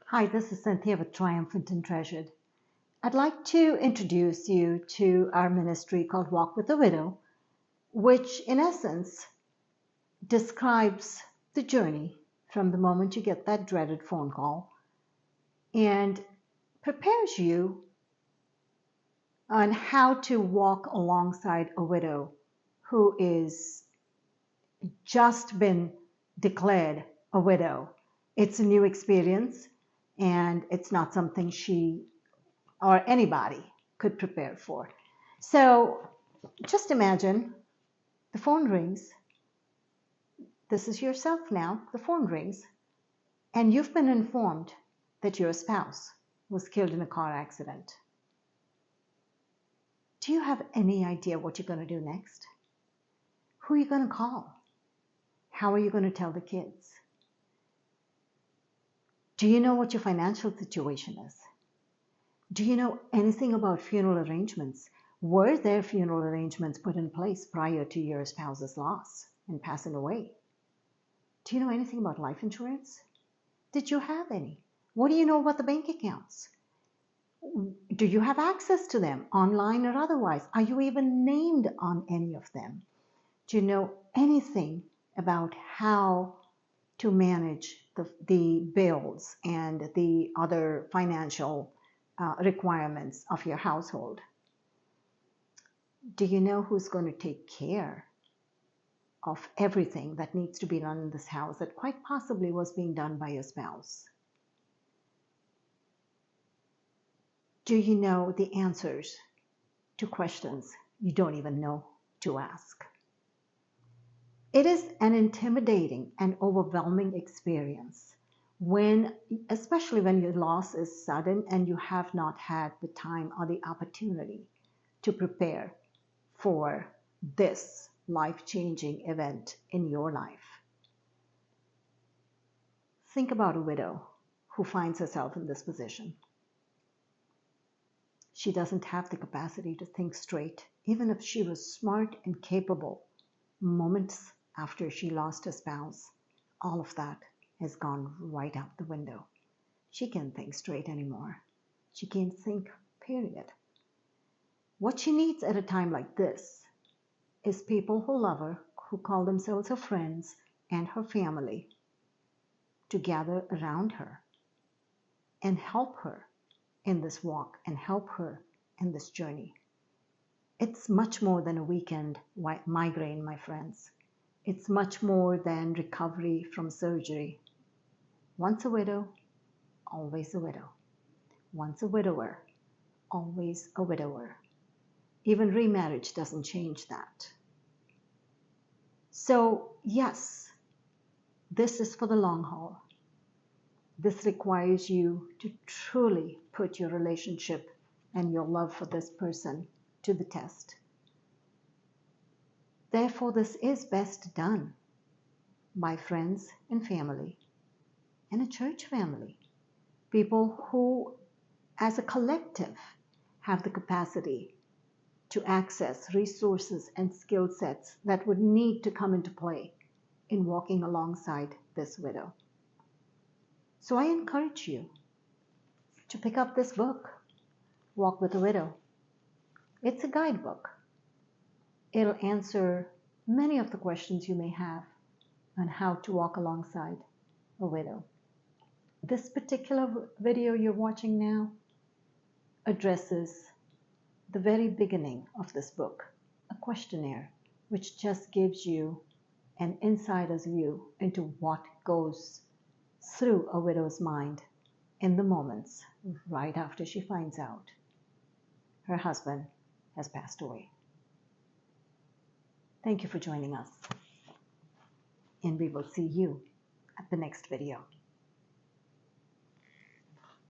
Hi, this is Cynthia with Triumphant and Treasured. I'd like to introduce you to our ministry called Walk with a Widow, which in essence describes the journey from the moment you get that dreaded phone call and prepares you on how to walk alongside a widow who is just been declared a widow. It's a new experience and it's not something she or anybody could prepare for. So just imagine the phone rings. This is yourself now. The phone rings, and you've been informed that your spouse was killed in a car accident. Do you have any idea what you're going to do next? Who are you going to call? How are you going to tell the kids? Do you know what your financial situation is? Do you know anything about funeral arrangements? Were there funeral arrangements put in place prior to your spouse's loss and passing away? Do you know anything about life insurance? Did you have any? What do you know about the bank accounts? Do you have access to them online or otherwise? Are you even named on any of them? Do you know anything about how to manage the bills and the other financial requirements of your household? Do you know who's going to take care of everything that needs to be done in this house that quite possibly was being done by your spouse? Do you know the answers to questions you don't even know to ask? It is an intimidating and overwhelming experience when, especially when your loss is sudden and you have not had the time or the opportunity to prepare for this life-changing event in your life. Think about a widow who finds herself in this position. She doesn't have the capacity to think straight, even if she was smart and capable. Moments after she lost her spouse, all of that has gone right out the window. She can't think straight anymore. She can't think, period. What she needs at a time like this is people who love her, who call themselves her friends and her family, to gather around her and help her in this walk and help her in this journey. It's much more than a weekend migraine, my friends. It's much more than recovery from surgery. Once a widow, always a widow. Once a widower, always a widower. Even remarriage doesn't change that. So yes, this is for the long haul. This requires you to truly put your relationship and your love for this person to the test. Therefore, this is best done by friends and family and a church family, people who, as a collective, have the capacity to access resources and skill sets that would need to come into play in walking alongside this widow. So I encourage you to pick up this book, Walk with a Widow. It's a guidebook. It'll answer many of the questions you may have on how to walk alongside a widow. This particular video you're watching now addresses the very beginning of this book, a questionnaire which just gives you an insider's view into what goes through a widow's mind in the moments right after she finds out her husband has passed away. Thank you for joining us, and we will see you at the next video.